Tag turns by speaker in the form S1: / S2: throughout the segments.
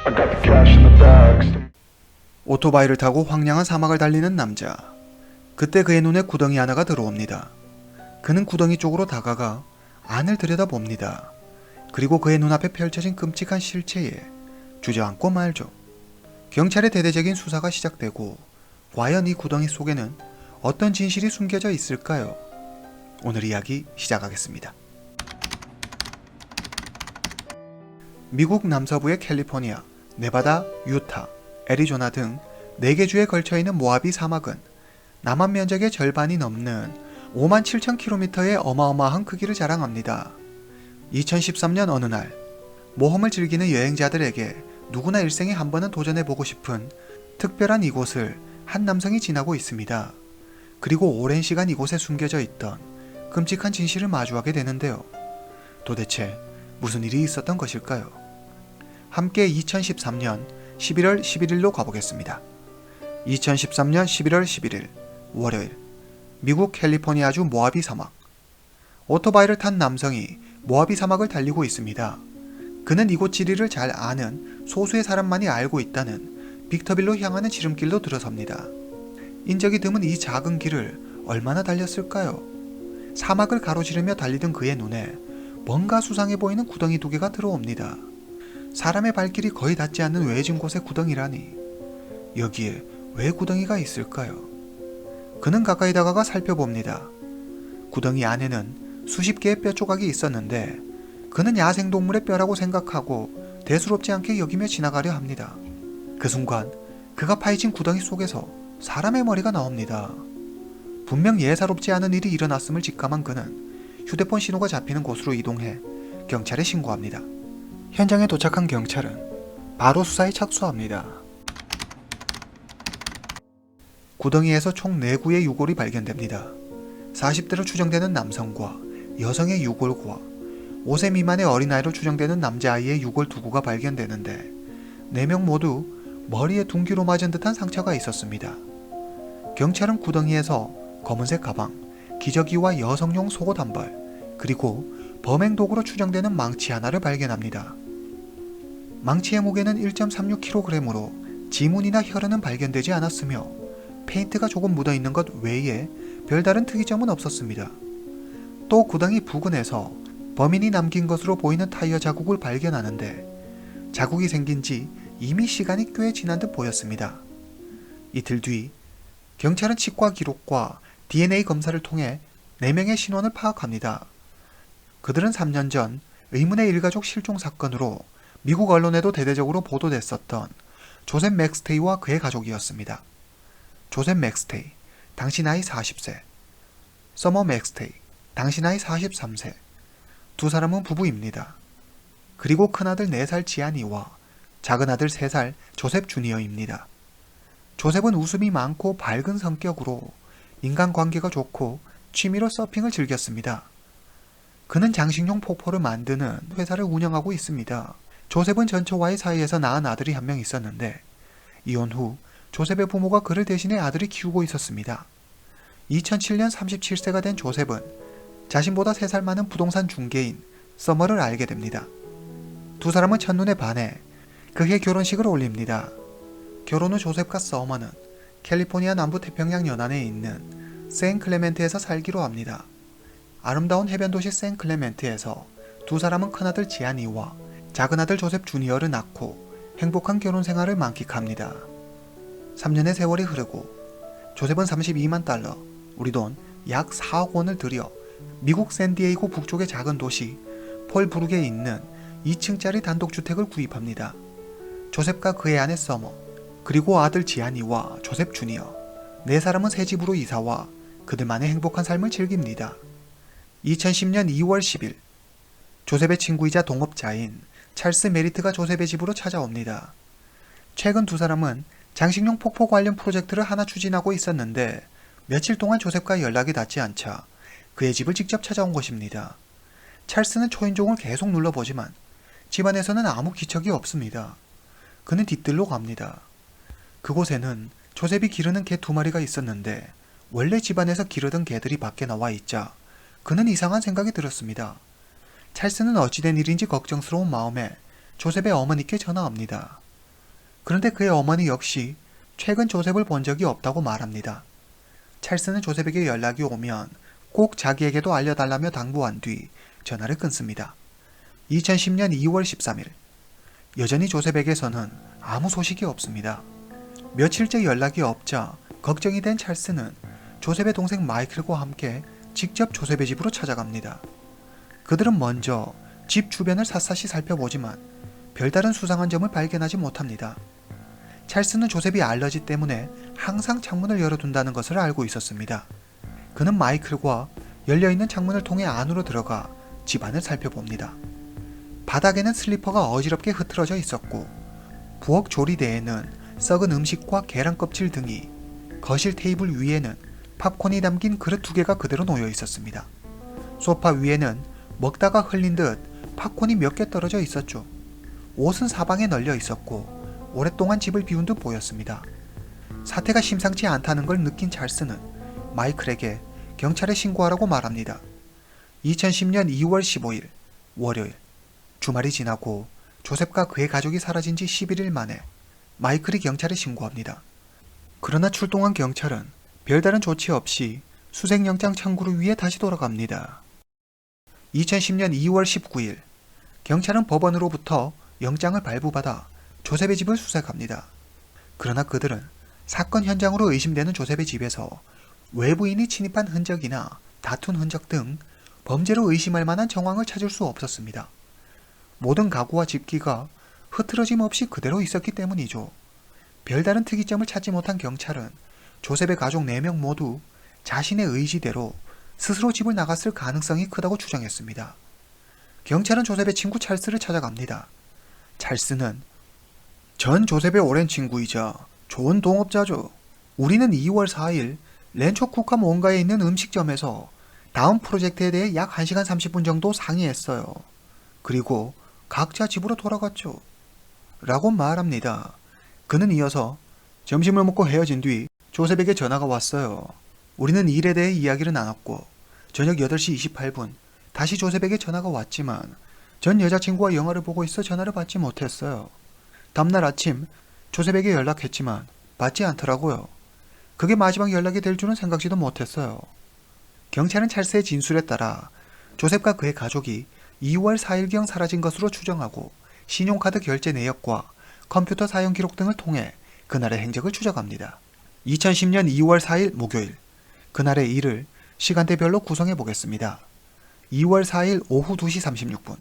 S1: I got the cash in the bags.
S2: 오토바이를 타고 황량한 사막을 달리는 남자. 그때 그의 눈에 구덩이 하나가 들어옵니다. 그는 구덩이 쪽으로 다가가 안을 들여다봅니다. 그리고 그의 눈앞에 펼쳐진 끔찍한 실체에 주저앉고 말죠. 경찰의 대대적인 수사가 시작되고 과연 이 구덩이 속에는 어떤 진실이 숨겨져 있을까요? 오늘 이야기 시작하겠습니다. 미국 남서부의 캘리포니아, 네바다, 유타, 애리조나 등 4개 주에 걸쳐있는 모하비 사막은 남한 면적의 절반이 넘는 57,000km의 어마어마한 크기를 자랑합니다. 2013년 어느 날, 모험을 즐기는 여행자들에게 누구나 일생에 한 번은 도전해보고 싶은 특별한 이곳을 한 남성이 지나고 있습니다. 그리고 오랜 시간 이곳에 숨겨져 있던 끔찍한 진실을 마주하게 되는데요. 도대체 무슨 일이 있었던 것일까요? 함께 2013년 11월 11일로 가보겠습니다. 2013년 11월 11일 월요일, 미국 캘리포니아주 모하비 사막. 오토바이를 탄 남성이 모하비 사막을 달리고 있습니다. 그는 이곳 지리를 잘 아는 소수의 사람만이 알고 있다는 빅터빌로 향하는 지름길로 들어섭니다. 인적이 드문 이 작은 길을 얼마나 달렸을까요? 사막을 가로지르며 달리던 그의 눈에 뭔가 수상해 보이는 구덩이 2개가 들어옵니다. 사람의 발길이 거의 닿지 않는 외진 곳의 구덩이라니, 여기에 왜 구덩이가 있을까요? 그는 가까이 다가가 살펴봅니다. 구덩이 안에는 수십 개의 뼈 조각이 있었는데 그는 야생동물의 뼈라고 생각하고 대수롭지 않게 여기며 지나가려 합니다. 그 순간 그가 파헤친 구덩이 속에서 사람의 머리가 나옵니다. 분명 예사롭지 않은 일이 일어났음을 직감한 그는 휴대폰 신호가 잡히는 곳으로 이동해 경찰에 신고합니다. 현장에 도착한 경찰은 바로 수사에 착수합니다. 구덩이에서 총 4구의 유골이 발견됩니다. 40대로 추정되는 남성과 여성의 유골과 5세 미만의 어린아이로 추정되는 남자아이의 유골 2구가 발견되는데 4명 모두 머리에 둔기로 맞은 듯한 상처가 있었습니다. 경찰은 구덩이에서 검은색 가방, 기저귀와 여성용 속옷 한 벌, 그리고 범행 도구로 추정되는 망치 하나를 발견합니다. 망치의 무게는 1.36kg으로 지문이나 혈흔은 발견되지 않았으며 페인트가 조금 묻어있는 것 외에 별다른 특이점은 없었습니다. 또 구덩이 부근에서 범인이 남긴 것으로 보이는 타이어 자국을 발견하는데 자국이 생긴 지 이미 시간이 꽤 지난 듯 보였습니다. 이틀 뒤 경찰은 치과 기록과 DNA 검사를 통해 4명의 신원을 파악합니다. 그들은 3년 전 의문의 일가족 실종 사건으로 미국 언론에도 대대적으로 보도됐었던 조셉 맥스테이와 그의 가족이었습니다. 조셉 맥스테이, 당시 나이 40세. 서머 맥스테이, 당시 나이 43세. 두 사람은 부부입니다. 그리고 큰아들 4살 지아니와 작은아들 3살 조셉 주니어입니다. 조셉은 웃음이 많고 밝은 성격으로 인간관계가 좋고 취미로 서핑을 즐겼습니다. 그는 장식용 폭포를 만드는 회사를 운영하고 있습니다. 조셉은 전처와의 사이에서 낳은 아들이 한 명 있었는데 이혼 후 조셉의 부모가 그를 대신해 아들이 키우고 있었습니다. 2007년 37세가 된 조셉은 자신보다 3살 많은 부동산 중개인 서머를 알게 됩니다. 두 사람은 첫눈에 반해 그의 결혼식을 올립니다. 결혼 후 조셉과 서머는 캘리포니아 남부 태평양 연안에 있는 샌클레멘트에서 살기로 합니다. 아름다운 해변 도시 샌클레멘트에서 두 사람은 큰아들 지아니와 작은아들 조셉 주니어를 낳고 행복한 결혼 생활을 만끽합니다. 3년의 세월이 흐르고 조셉은 32만 달러, 우리 돈 약 4억 원을 들여 미국 샌디에이고 북쪽의 작은 도시 폴브룩에 있는 2층짜리 단독주택을 구입합니다. 조셉과 그의 아내 서머, 그리고 아들 지아니와 조셉 주니어, 4사람은 새 집으로 이사와 그들만의 행복한 삶을 즐깁니다. 2010년 2월 10일, 조셉의 친구이자 동업자인 찰스 메리트가 조셉의 집으로 찾아옵니다. 최근 두 사람은 장식용 폭포 관련 프로젝트를 하나 추진하고 있었는데 며칠 동안 조셉과 연락이 닿지 않자 그의 집을 직접 찾아온 것입니다. 찰스는 초인종을 계속 눌러보지만 집안에서는 아무 기척이 없습니다. 그는 뒤뜰로 갑니다. 그곳에는 조셉이 기르는 개 2마리가 있었는데 원래 집안에서 기르던 개들이 밖에 나와 있자 그는 이상한 생각이 들었습니다. 찰스는 어찌된 일인지 걱정스러운 마음에 조셉의 어머니께 전화합니다. 그런데 그의 어머니 역시 최근 조셉을 본 적이 없다고 말합니다. 찰스는 조셉에게 연락이 오면 꼭 자기에게도 알려달라며 당부한 뒤 전화를 끊습니다. 2010년 2월 13일, 여전히 조셉에게서는 아무 소식이 없습니다. 며칠째 연락이 없자 걱정이 된 찰스는 조셉의 동생 마이클과 함께 직접 조셉의 집으로 찾아갑니다. 그들은 먼저 집 주변을 샅샅이 살펴보지만 별다른 수상한 점을 발견하지 못합니다. 찰스는 조셉이 알러지 때문에 항상 창문을 열어둔다는 것을 알고 있었습니다. 그는 마이클과 열려있는 창문을 통해 안으로 들어가 집안을 살펴봅니다. 바닥에는 슬리퍼가 어지럽게 흐트러져 있었고 부엌 조리대에는 썩은 음식과 계란 껍질 등이, 거실 테이블 위에는 팝콘이 담긴 그릇 2개가 그대로 놓여 있었습니다. 소파 위에는 먹다가 흘린 듯 팝콘이 몇 개 떨어져 있었죠. 옷은 사방에 널려 있었고 오랫동안 집을 비운 듯 보였습니다. 사태가 심상치 않다는 걸 느낀 찰스는 마이클에게 경찰에 신고하라고 말합니다. 2010년 2월 15일 월요일, 주말이 지나고 조셉과 그의 가족이 사라진 지 11일 만에 마이클이 경찰에 신고합니다. 그러나 출동한 경찰은 별다른 조치 없이 수색영장 청구를 위해 다시 돌아갑니다. 2010년 2월 19일, 경찰은 법원으로부터 영장을 발부받아 조셉의 집을 수색합니다. 그러나 그들은 사건 현장으로 의심되는 조셉의 집에서 외부인이 침입한 흔적이나 다툰 흔적 등 범죄로 의심할 만한 정황을 찾을 수 없었습니다. 모든 가구와 집기가 흐트러짐 없이 그대로 있었기 때문이죠. 별다른 특이점을 찾지 못한 경찰은 조셉의 가족 4명 모두 자신의 의지대로 스스로 집을 나갔을 가능성이 크다고 추정했습니다. 경찰은 조셉의 친구 찰스를 찾아갑니다. 찰스는 전 조셉의 오랜 친구이자 좋은 동업자죠. 우리는 2월 4일 렌초쿠카 몬가에 있는 음식점에서 다음 프로젝트에 대해 약 1시간 30분 정도 상의했어요. 그리고 각자 집으로 돌아갔죠. 라고 말합니다. 그는 이어서 점심을 먹고 헤어진 뒤 조셉에게 전화가 왔어요. 우리는 일에 대해 이야기를 나눴고 저녁 8시 28분 다시 조셉에게 전화가 왔지만 전 여자친구와 영화를 보고 있어 전화를 받지 못했어요. 다음날 아침 조셉에게 연락했지만 받지 않더라고요. 그게 마지막 연락이 될 줄은 생각지도 못했어요. 경찰은 찰스의 진술에 따라 조셉과 그의 가족이 2월 4일경 사라진 것으로 추정하고 신용카드 결제 내역과 컴퓨터 사용 기록 등을 통해 그날의 행적을 추적합니다. 2010년 2월 4일 목요일, 그날의 일을 시간대별로 구성해 보겠습니다. 2월 4일 오후 2시 36분,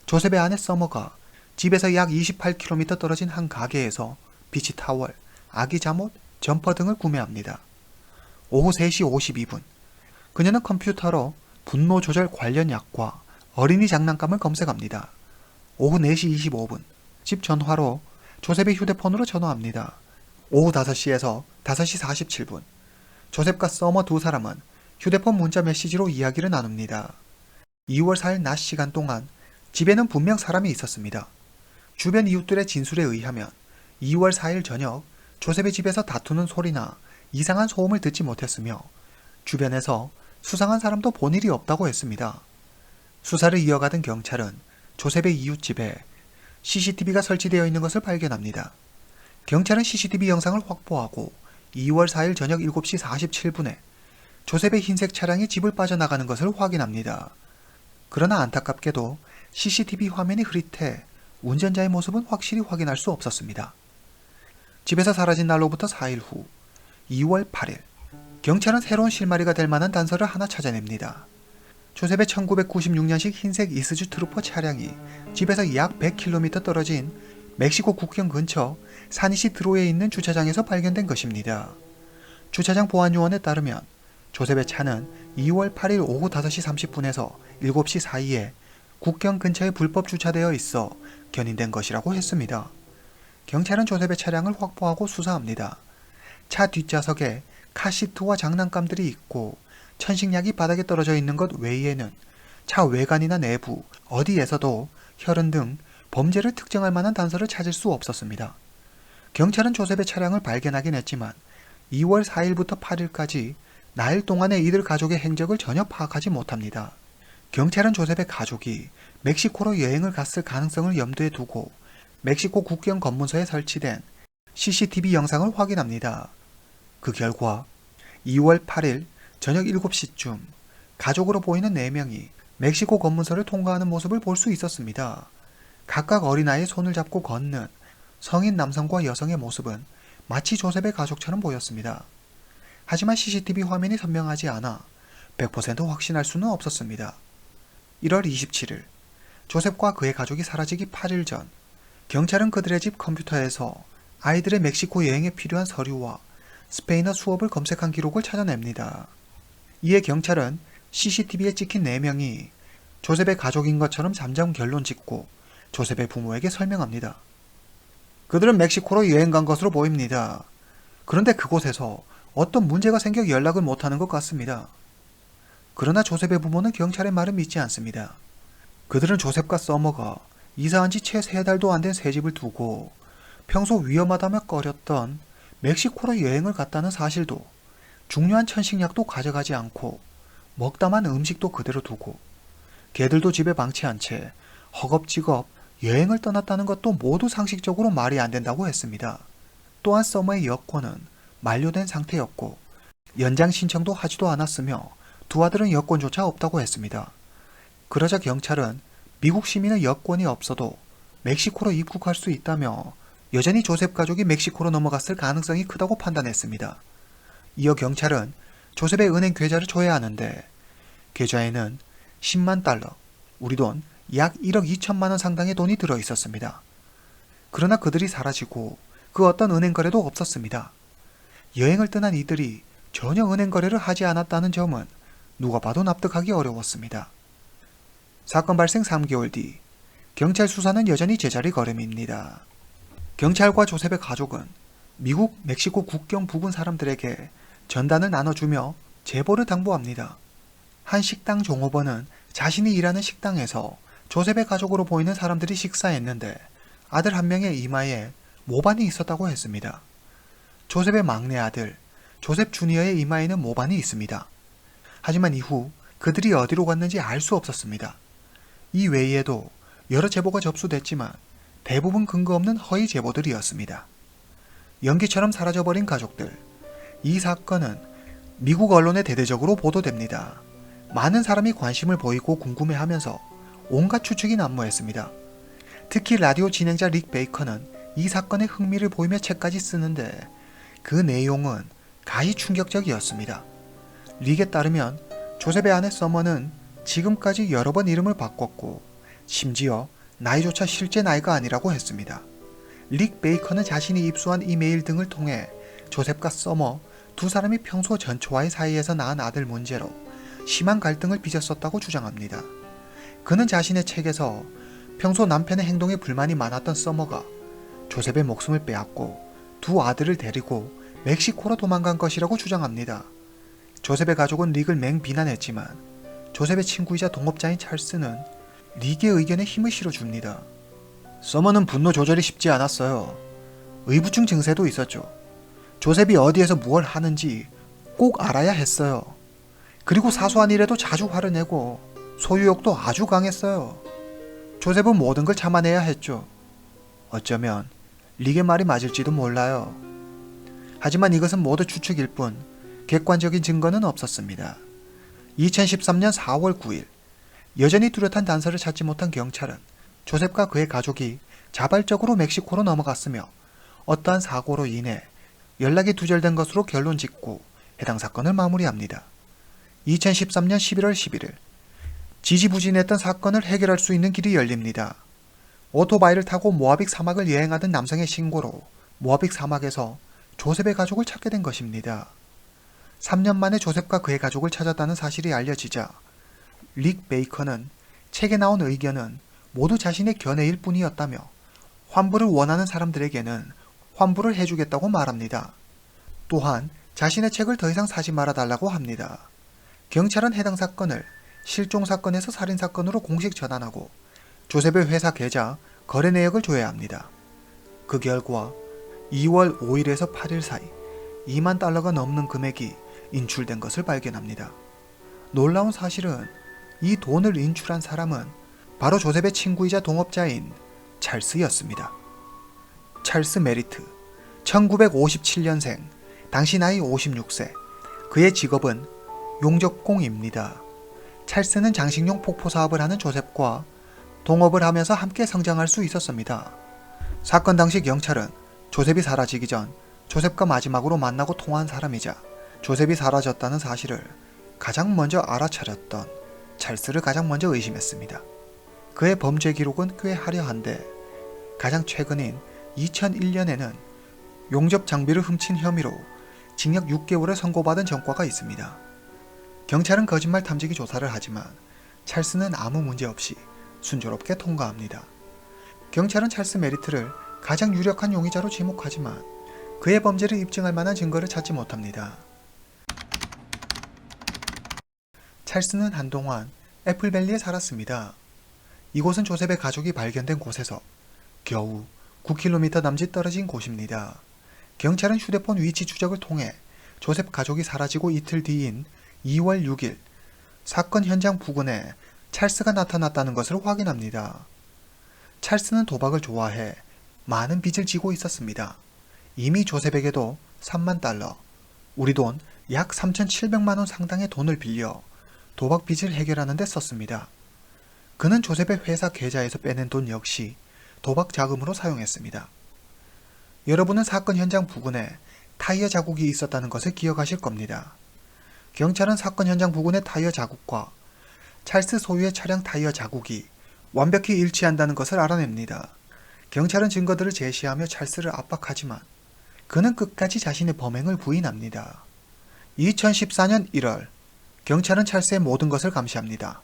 S2: 조셉의 아내 서머가 집에서 약 28km 떨어진 한 가게에서 비치 타월, 아기 잠옷, 점퍼 등을 구매합니다. 오후 3시 52분, 그녀는 컴퓨터로 분노 조절 관련 약과 어린이 장난감을 검색합니다. 오후 4시 25분, 집 전화로 조셉의 휴대폰으로 전화합니다. 오후 5시에서 5시 47분, 조셉과 서머 두 사람은 휴대폰 문자 메시지로 이야기를 나눕니다. 2월 4일 낮 시간 동안 집에는 분명 사람이 있었습니다. 주변 이웃들의 진술에 의하면 2월 4일 저녁 조셉의 집에서 다투는 소리나 이상한 소음을 듣지 못했으며 주변에서 수상한 사람도 본 일이 없다고 했습니다. 수사를 이어가던 경찰은 조셉의 이웃집에 CCTV가 설치되어 있는 것을 발견합니다. 경찰은 CCTV 영상을 확보하고 2월 4일 저녁 7시 47분에 조셉의 흰색 차량이 집을 빠져나가는 것을 확인합니다. 그러나 안타깝게도 CCTV 화면이 흐릿해 운전자의 모습은 확실히 확인할 수 없었습니다. 집에서 사라진 날로부터 4일 후 2월 8일, 경찰은 새로운 실마리가 될 만한 단서를 하나 찾아냅니다. 조셉의 1996년식 흰색 이스주 트루퍼 차량이 집에서 약 100km 떨어진 멕시코 국경 근처 사니시드로에 있는 주차장에서 발견된 것입니다. 주차장 보안요원에 따르면 조셉의 차는 2월 8일 오후 5시 30분에서 7시 사이에 국경 근처에 불법 주차되어 있어 견인된 것이라고 했습니다. 경찰은 조셉의 차량을 확보하고 수사합니다. 차 뒷좌석에 카시트와 장난감들이 있고 천식약이 바닥에 떨어져 있는 것 외에는 차 외관이나 내부, 어디에서도 혈흔 등 범죄를 특정할 만한 단서를 찾을 수 없었습니다. 경찰은 조셉의 차량을 발견하긴 했지만 2월 4일부터 8일까지 나흘 동안의 이들 가족의 행적을 전혀 파악하지 못합니다. 경찰은 조셉의 가족이 멕시코로 여행을 갔을 가능성을 염두에 두고 멕시코 국경 검문소에 설치된 CCTV 영상을 확인합니다. 그 결과 2월 8일 저녁 7시쯤 가족으로 보이는 4명이 멕시코 검문소를 통과하는 모습을 볼 수 있었습니다. 각각 어린아이의 손을 잡고 걷는 성인 남성과 여성의 모습은 마치 조셉의 가족처럼 보였습니다. 하지만 CCTV 화면이 선명하지 않아 100% 확신할 수는 없었습니다. 1월 27일, 조셉과 그의 가족이 사라지기 8일 전, 경찰은 그들의 집 컴퓨터에서 아이들의 멕시코 여행에 필요한 서류와 스페인어 수업을 검색한 기록을 찾아냅니다. 이에 경찰은 CCTV에 찍힌 4명이 조셉의 가족인 것처럼 잠정 결론 짓고 조셉의 부모에게 설명합니다. 그들은 멕시코로 여행 간 것으로 보입니다. 그런데 그곳에서 어떤 문제가 생겨 연락을 못하는 것 같습니다. 그러나 조셉의 부모는 경찰의 말을 믿지 않습니다. 그들은 조셉과 서머가 이사한 지 채 3달도 안 된 새 집을 두고 평소 위험하다며 꺼렸던 멕시코로 여행을 갔다는 사실도, 중요한 천식약도 가져가지 않고 먹다만 음식도 그대로 두고 개들도 집에 방치한 채 허겁지겁 여행을 떠났다는 것도 모두 상식적으로 말이 안 된다고 했습니다. 또한 서머의 여권은 만료된 상태였고 연장 신청도 하지도 않았으며 두 아들은 여권조차 없다고 했습니다. 그러자 경찰은 미국 시민의 여권이 없어도 멕시코로 입국할 수 있다며 여전히 조셉 가족이 멕시코로 넘어갔을 가능성이 크다고 판단했습니다. 이어 경찰은 조셉의 은행 계좌를 조회하는데 계좌에는 10만 달러, 우리 돈 약 1억 2천만 원 상당의 돈이 들어 있었습니다. 그러나 그들이 사라지고 그 어떤 은행 거래도 없었습니다. 여행을 떠난 이들이 전혀 은행 거래를 하지 않았다는 점은 누가 봐도 납득하기 어려웠습니다. 사건 발생 3개월 뒤, 경찰 수사는 여전히 제자리 걸음입니다. 경찰과 조셉의 가족은 미국, 멕시코 국경 부근 사람들에게 전단을 나눠주며 제보를 당부합니다. 한 식당 종업원은 자신이 일하는 식당에서 조셉의 가족으로 보이는 사람들이 식사했는데 아들 한 명의 이마에 모반이 있었다고 했습니다. 조셉의 막내 아들, 조셉 주니어의 이마에는 모반이 있습니다. 하지만 이후 그들이 어디로 갔는지 알 수 없었습니다. 이 외에도 여러 제보가 접수됐지만 대부분 근거 없는 허위 제보들이었습니다. 연기처럼 사라져버린 가족들. 이 사건은 미국 언론에 대대적으로 보도됩니다. 많은 사람이 관심을 보이고 궁금해하면서 온갖 추측이 난무했습니다. 특히 라디오 진행자 릭 베이커는 이 사건에 흥미를 보이며 책까지 쓰는데 그 내용은 가히 충격적이었습니다. 릭에 따르면 조셉의 아내 서머는 지금까지 여러 번 이름을 바꿨고 심지어 나이조차 실제 나이가 아니라고 했습니다. 릭 베이커는 자신이 입수한 이메일 등을 통해 조셉과 서머 두 사람이 평소 전처와의 사이에서 낳은 아들 문제로 심한 갈등을 빚었었다고 주장합니다. 그는 자신의 책에서 평소 남편의 행동에 불만이 많았던 서머가 조셉의 목숨을 빼앗고 두 아들을 데리고 멕시코로 도망간 것이라고 주장합니다. 조셉의 가족은 릭을 맹비난했지만 조셉의 친구이자 동업자인 찰스는 릭의 의견에 힘을 실어줍니다. 서머는 분노 조절이 쉽지 않았어요. 의부증 증세도 있었죠. 조셉이 어디에서 무엇을 하는지 꼭 알아야 했어요. 그리고 사소한 일에도 자주 화를 내고 소유욕도 아주 강했어요. 조셉은 모든 걸 참아내야 했죠. 어쩌면 릭의 말이 맞을지도 몰라요. 하지만 이것은 모두 추측일 뿐 객관적인 증거는 없었습니다. 2013년 4월 9일, 여전히 뚜렷한 단서를 찾지 못한 경찰은 조셉과 그의 가족이 자발적으로 멕시코로 넘어갔으며 어떠한 사고로 인해 연락이 두절된 것으로 결론 짓고 해당 사건을 마무리합니다. 2013년 11월 11일, 지지부진했던 사건을 해결할 수 있는 길이 열립니다. 오토바이를 타고 모아빅 사막을 여행하던 남성의 신고로 모아빅 사막에서 조셉의 가족을 찾게 된 것입니다. 3년 만에 조셉과 그의 가족을 찾았다는 사실이 알려지자 릭 베이커는 책에 나온 의견은 모두 자신의 견해일 뿐이었다며 환불을 원하는 사람들에게는 환불을 해주겠다고 말합니다. 또한 자신의 책을 더 이상 사지 말아달라고 합니다. 경찰은 해당 사건을 실종사건에서 살인사건으로 공식 전환하고 조셉의 회사 계좌, 거래 내역을 조회합니다. 그 결과 2월 5일에서 8일 사이 2만 달러가 넘는 금액이 인출된 것을 발견합니다. 놀라운 사실은 이 돈을 인출한 사람은 바로 조셉의 친구이자 동업자인 찰스였습니다. 찰스 메리트, 1957년생, 당시 나이 56세, 그의 직업은 용접공입니다. 찰스는 장식용 폭포 사업을 하는 조셉과 동업을 하면서 함께 성장할 수 있었습니다. 사건 당시 경찰은 조셉이 사라지기 전 조셉과 마지막으로 만나고 통화한 사람이자 조셉이 사라졌다는 사실을 가장 먼저 알아차렸던 찰스를 가장 먼저 의심했습니다. 그의 범죄 기록은 꽤 화려한데 가장 최근인 2001년에는 용접 장비를 훔친 혐의로 징역 6개월을 선고받은 전과가 있습니다. 경찰은 거짓말 탐지기 조사를 하지만 찰스는 아무 문제 없이 순조롭게 통과합니다. 경찰은 찰스 메리트를 가장 유력한 용의자로 지목하지만 그의 범죄를 입증할 만한 증거를 찾지 못합니다. 찰스는 한동안 애플밸리에 살았습니다. 이곳은 조셉의 가족이 발견된 곳에서 겨우 9km 남짓 떨어진 곳입니다. 경찰은 휴대폰 위치 추적을 통해 조셉 가족이 사라지고 이틀 뒤인 2월 6일 사건 현장 부근에 찰스가 나타났다는 것을 확인합니다. 찰스는 도박을 좋아해 많은 빚을 지고 있었습니다. 이미 조셉에게도 3만 달러, 우리 돈 약 3,700만 원 상당의 돈을 빌려 도박 빚을 해결하는 데 썼습니다. 그는 조셉의 회사 계좌에서 빼낸 돈 역시 도박 자금으로 사용했습니다. 여러분은 사건 현장 부근에 타이어 자국이 있었다는 것을 기억하실 겁니다. 경찰은 사건 현장 부근의 타이어 자국과 찰스 소유의 차량 타이어 자국이 완벽히 일치한다는 것을 알아냅니다. 경찰은 증거들을 제시하며 찰스를 압박하지만 그는 끝까지 자신의 범행을 부인합니다. 2014년 1월 경찰은 찰스의 모든 것을 감시합니다.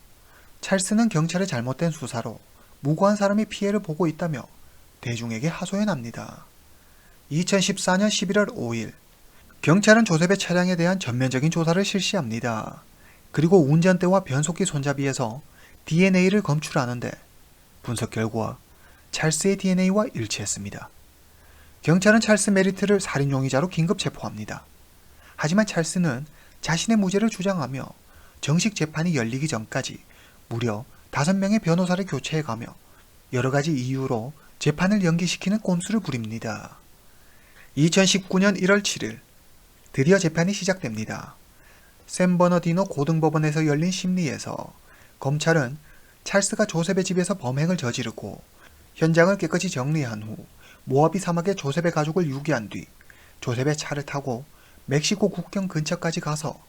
S2: 찰스는 경찰의 잘못된 수사로 무고한 사람이 피해를 보고 있다며 대중에게 하소연합니다. 2014년 11월 5일 경찰은 조셉의 차량에 대한 전면적인 조사를 실시합니다. 그리고 운전대와 변속기 손잡이에서 DNA를 검출하는데 분석 결과 찰스의 DNA와 일치했습니다. 경찰은 찰스 메리트를 살인 용의자로 긴급 체포합니다. 하지만 찰스는 자신의 무죄를 주장하며 정식 재판이 열리기 전까지 무려 5명의 변호사를 교체해가며 여러가지 이유로 재판을 연기시키는 꼼수를 부립니다. 2019년 1월 7일 드디어 재판이 시작됩니다. 샌버너디노 고등법원에서 열린 심리에서 검찰은 찰스가 조셉의 집에서 범행을 저지르고 현장을 깨끗이 정리한 후 모하비 사막에 조셉의 가족을 유기한 뒤 조셉의 차를 타고 멕시코 국경 근처까지 가서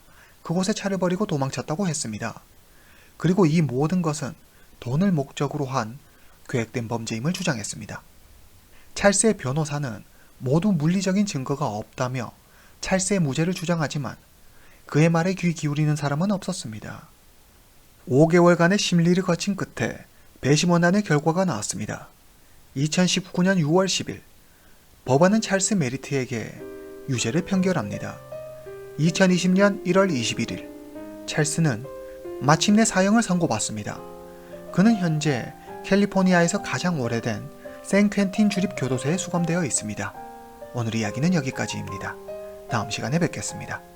S2: 그곳에 차를 버리고 도망쳤다고 했습니다. 그리고 이 모든 것은 돈을 목적으로 한 계획된 범죄임을 주장했습니다. 찰스의 변호사는 모두 물리적인 증거가 없다며 찰스의 무죄를 주장하지만 그의 말에 귀 기울이는 사람은 없었습니다. 5개월간의 심리를 거친 끝에 배심원단의 결과가 나왔습니다. 2019년 6월 10일 법원은 찰스 메리트에게 유죄를 판결합니다. 2020년 1월 21일 찰스는 마침내 사형을 선고받습니다. 그는 현재 캘리포니아에서 가장 오래된 샌퀸틴 주립교도소에 수감되어 있습니다. 오늘 이야기는 여기까지입니다. 다음 시간에 뵙겠습니다.